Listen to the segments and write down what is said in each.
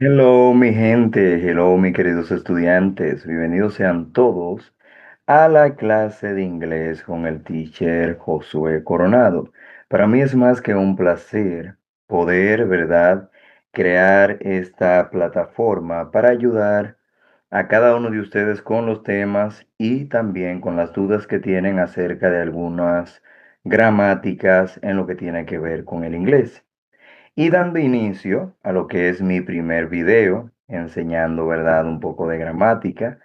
Hello, mi gente, hello, mis queridos estudiantes, bienvenidos sean todos a la clase de inglés con el teacher Josué Coronado. Para mí es más que un placer poder, ¿verdad?, crear esta plataforma para ayudar a cada uno de ustedes con los temas y también con las dudas que tienen acerca de algunas gramáticas en lo que tiene que ver con el inglés. Y dando inicio a lo que es mi primer video, enseñando, ¿verdad?, un poco de gramática,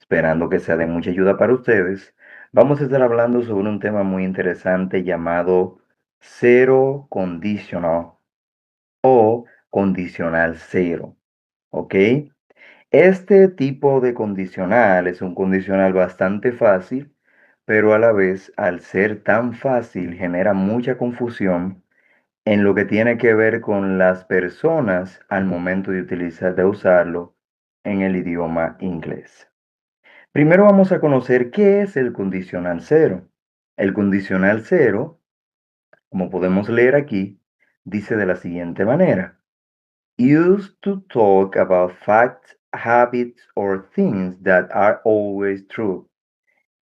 esperando que sea de mucha ayuda para ustedes, vamos a estar hablando sobre un tema muy interesante llamado cero conditional o condicional cero, ¿ok? Este tipo de condicional es un condicional bastante fácil, pero a la vez, al ser tan fácil, genera mucha confusión en lo que tiene que ver con las personas al momento de usarlo en el idioma inglés. Primero vamos a conocer qué es el condicional cero. El condicional cero, como podemos leer aquí, dice de la siguiente manera: Used to talk about facts, habits, or things that are always true.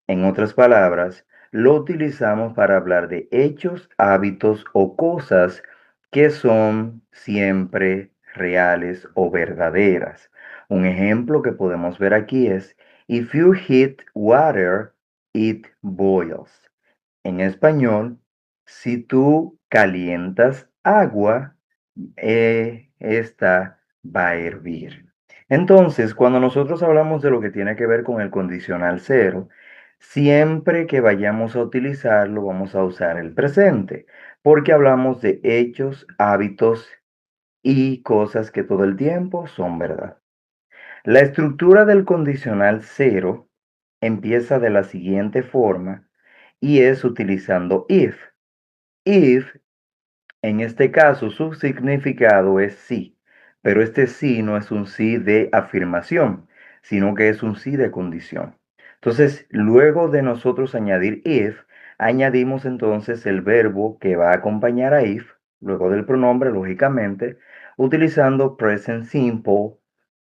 En otras palabras, lo utilizamos para hablar de hechos, hábitos o cosas que son siempre reales o verdaderas. Un ejemplo que podemos ver aquí es: If you heat water, it boils. En español, si tú calientas agua, esta va a hervir. Entonces, cuando nosotros hablamos de lo que tiene que ver con el condicional cero, siempre que vayamos a utilizarlo, vamos a usar el presente, porque hablamos de hechos, hábitos y cosas que todo el tiempo son verdad. La estructura del condicional cero empieza de la siguiente forma y es utilizando if. If, en este caso, su significado es sí, pero este sí no es un sí de afirmación, sino que es un sí de condición. Entonces, luego de nosotros añadir if, añadimos entonces el verbo que va a acompañar a if, luego del pronombre, lógicamente, utilizando present simple,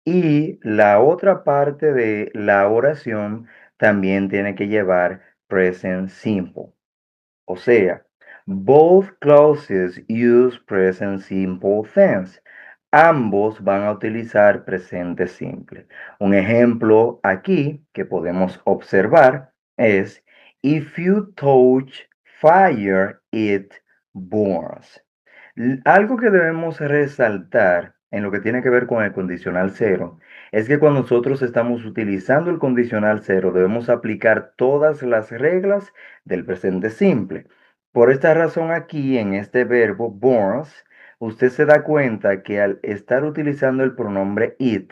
y la otra parte de la oración también tiene que llevar present simple. O sea, both clauses use present simple tense. Ambos van a utilizar presente simple. Un ejemplo aquí que podemos observar es: If you touch fire, it burns. Algo que debemos resaltar en lo que tiene que ver con el condicional cero es que cuando nosotros estamos utilizando el condicional cero debemos aplicar todas las reglas del presente simple. Por esta razón aquí en este verbo burns, usted se da cuenta que al estar utilizando el pronombre it,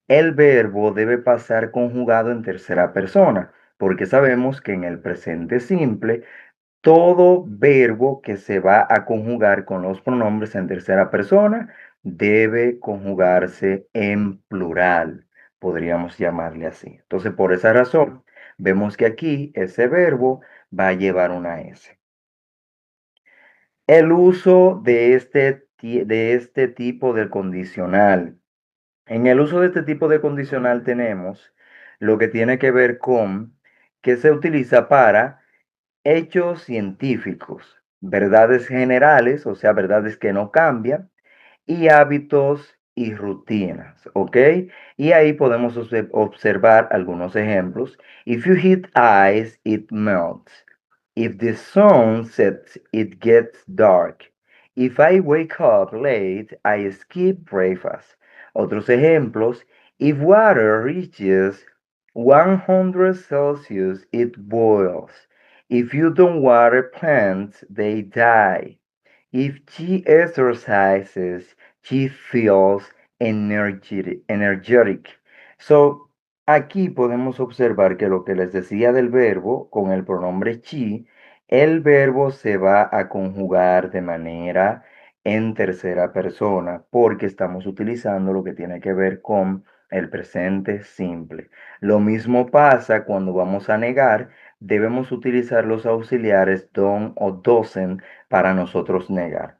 el verbo debe pasar conjugado en tercera persona, porque sabemos que en el presente simple todo verbo que se va a conjugar con los pronombres en tercera persona debe conjugarse en plural, podríamos llamarle así. Entonces, por esa razón, vemos que aquí ese verbo va a llevar una S. El uso de este tipo de condicional. En el uso de este tipo de condicional tenemos lo que tiene que ver con que se utiliza para hechos científicos, verdades generales, o sea, verdades que no cambian, y hábitos y rutinas, ¿ok? Y ahí podemos observar algunos ejemplos. If you hit ice, it melts. If the sun sets, it gets dark. If I wake up late, I skip breakfast. Otros ejemplos: If water reaches 100 Celsius, it boils. If you don't water plants, they die. If she exercises, she feels energetic. So, aquí podemos observar que lo que les decía del verbo con el pronombre she, el verbo se va a conjugar de manera en tercera persona porque estamos utilizando lo que tiene que ver con el presente simple. Lo mismo pasa cuando vamos a negar, debemos utilizar los auxiliares don o doesn't para nosotros negar.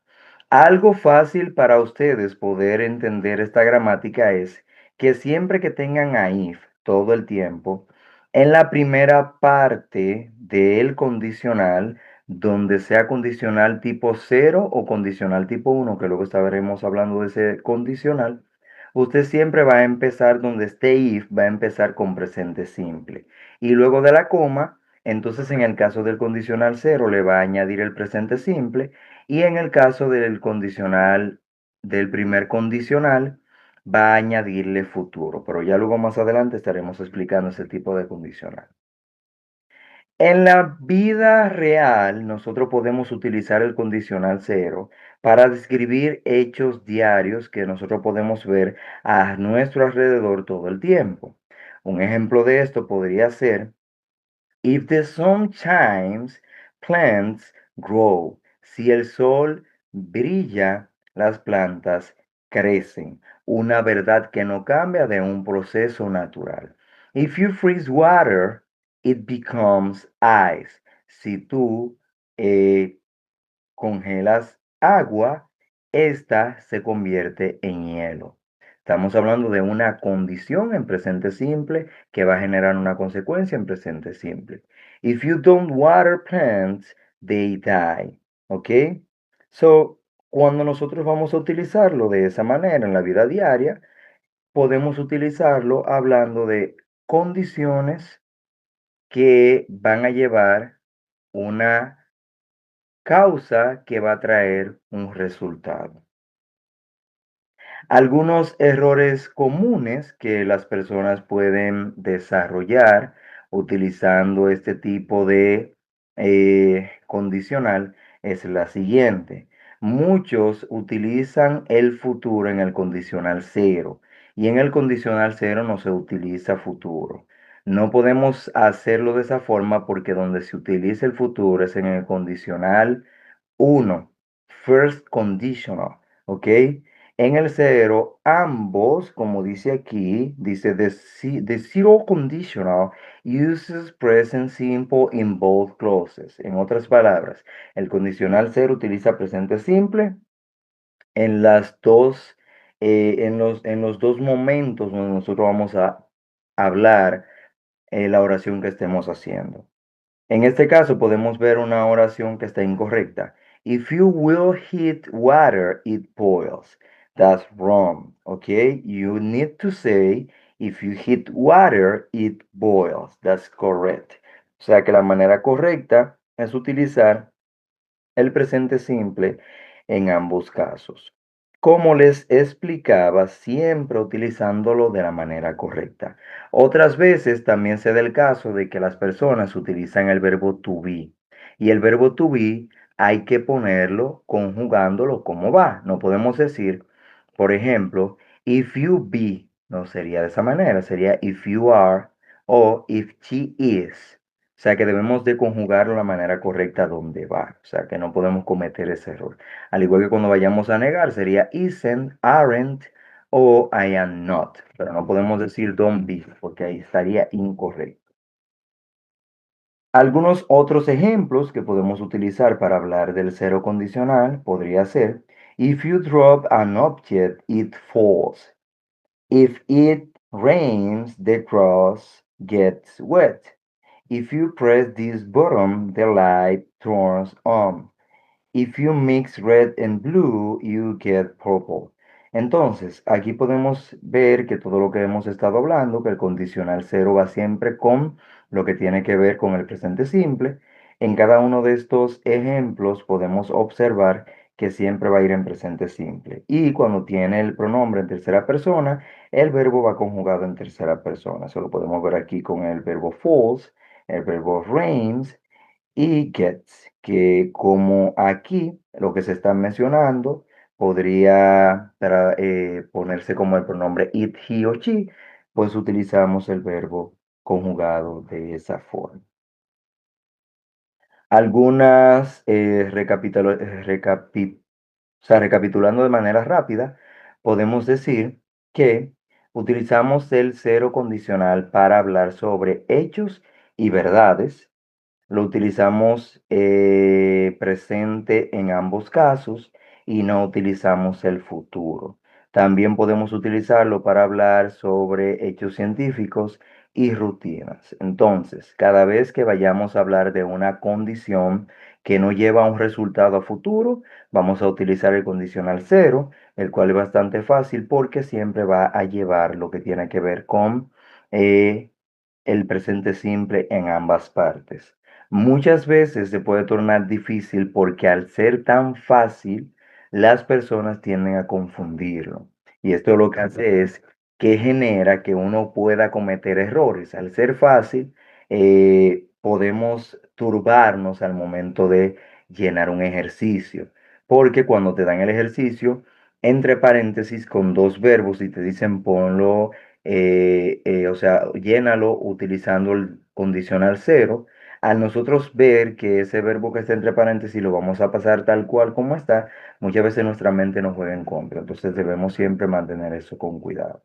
Algo fácil para ustedes poder entender esta gramática es que siempre que tengan a if todo el tiempo, en la primera parte del condicional, donde sea condicional tipo cero o condicional tipo uno, que luego estaremos hablando de ese condicional, usted siempre va a empezar donde esté if, va a empezar con presente simple. Y luego de la coma, entonces en el caso del condicional cero le va a añadir el presente simple y en el caso del condicional, del primer condicional, va a añadirle futuro, pero ya luego más adelante estaremos explicando ese tipo de condicional. En la vida real, nosotros podemos utilizar el condicional cero para describir hechos diarios que nosotros podemos ver a nuestro alrededor todo el tiempo. Un ejemplo de esto podría ser If the sun shines, plants grow. Si el sol brilla, las plantas crecen. Una verdad que no cambia de un proceso natural. If you freeze water, it becomes ice. Si tú eh, congelas agua, esta se convierte en hielo. Estamos hablando de una condición en presente simple que va a generar una consecuencia en presente simple. If you don't water plants, they die. ¿Ok? So, cuando nosotros vamos a utilizarlo de esa manera en la vida diaria, podemos utilizarlo hablando de condiciones que van a llevar una causa que va a traer un resultado. Algunos errores comunes que las personas pueden desarrollar utilizando este tipo de condicional es la siguiente. Muchos utilizan el futuro en el condicional cero y en el condicional cero no se utiliza futuro. No podemos hacerlo de esa forma porque donde se utiliza el futuro es en el condicional uno, first conditional, ¿ok? En el cero, ambos, como dice aquí, dice the zero conditional uses present simple in both clauses. En otras palabras, el condicional cero utiliza presente simple en las dos, en los dos momentos donde nosotros vamos a hablar la oración que estemos haciendo. En este caso podemos ver una oración que está incorrecta. If you will heat water, it boils. That's wrong, okay? You need to say, if you heat water, it boils. That's correct. O sea que la manera correcta es utilizar el presente simple en ambos casos. Como les explicaba, siempre utilizándolo de la manera correcta. Otras veces también se da el caso de que las personas utilizan el verbo to be. Y el verbo to be hay que ponerlo conjugándolo como va. No podemos decir, por ejemplo, if you be. No sería de esa manera, sería if you are o if she is. O sea que debemos de conjugarlo de la manera correcta donde va. O sea que no podemos cometer ese error. Al igual que cuando vayamos a negar sería isn't, aren't o I am not. Pero no podemos decir don't be porque ahí estaría incorrecto. Algunos otros ejemplos que podemos utilizar para hablar del cero condicional podría ser if you drop an object, it falls. If it rains, the grass gets wet. If you press this button, the light turns on. If you mix red and blue, you get purple. Entonces, aquí podemos ver que todo lo que hemos estado hablando, que el condicional cero va siempre con lo que tiene que ver con el presente simple. En cada uno de estos ejemplos podemos observar que siempre va a ir en presente simple. Y cuando tiene el pronombre en tercera persona, el verbo va conjugado en tercera persona. Eso lo podemos ver aquí con el verbo falls, el verbo rains y gets, que como aquí lo que se está mencionando podría ponerse como el pronombre it, he o she, pues utilizamos el verbo conjugado de esa forma. Algunas, o sea, recapitulando de manera rápida, podemos decir que utilizamos el cero condicional para hablar sobre hechos y verdades. Lo utilizamos presente en ambos casos y no utilizamos el futuro. También podemos utilizarlo para hablar sobre hechos científicos y rutinas. Entonces, cada vez que vayamos a hablar de una condición que no lleva a un resultado a futuro, vamos a utilizar el condicional cero, el cual es bastante fácil porque siempre va a llevar lo que tiene que ver con eh, el presente simple en ambas partes. Muchas veces se puede tornar difícil porque al ser tan fácil, las personas tienden a confundirlo. Y esto lo que hace es que genera que uno pueda cometer errores. Al ser fácil, podemos turbarnos al momento de llenar un ejercicio. Porque cuando te dan el ejercicio, entre paréntesis con dos verbos y te dicen ponlo o sea, llénalo utilizando el condicional cero. Al nosotros ver que ese verbo que está entre paréntesis lo vamos a pasar tal cual como está, muchas veces nuestra mente nos juega en contra. Entonces debemos siempre mantener eso con cuidado.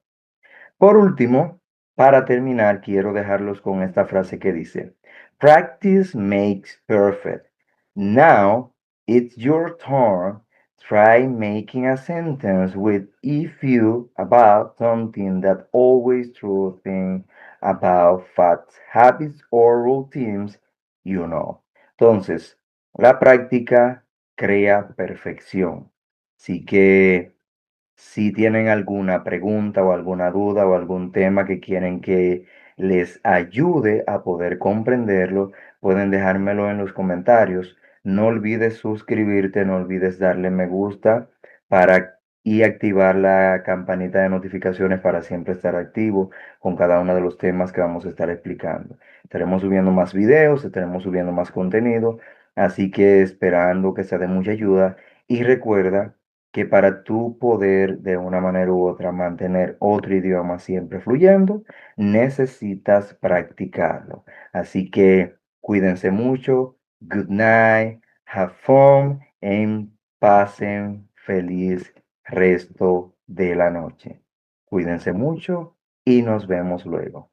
Por último, para terminar, quiero dejarlos con esta frase que dice, Practice makes perfect. Now it's your turn. Try making a sentence with if you about something that always true thing about facts, habits, or routines you know. Entonces, la práctica crea perfección. Así que si tienen alguna pregunta o alguna duda o algún tema que quieren que les ayude a poder comprenderlo, pueden dejármelo en los comentarios. No olvides suscribirte, no olvides darle me gusta para y activar la campanita de notificaciones para siempre estar activo con cada uno de los temas que vamos a estar explicando. Estaremos subiendo más videos, estaremos subiendo más contenido, así que esperando que sea de mucha ayuda y recuerda que para tú poder de una manera u otra mantener otro idioma siempre fluyendo, necesitas practicarlo. Así que cuídense mucho, good night, have fun, and pasen feliz resto de la noche. Cuídense mucho y nos vemos luego.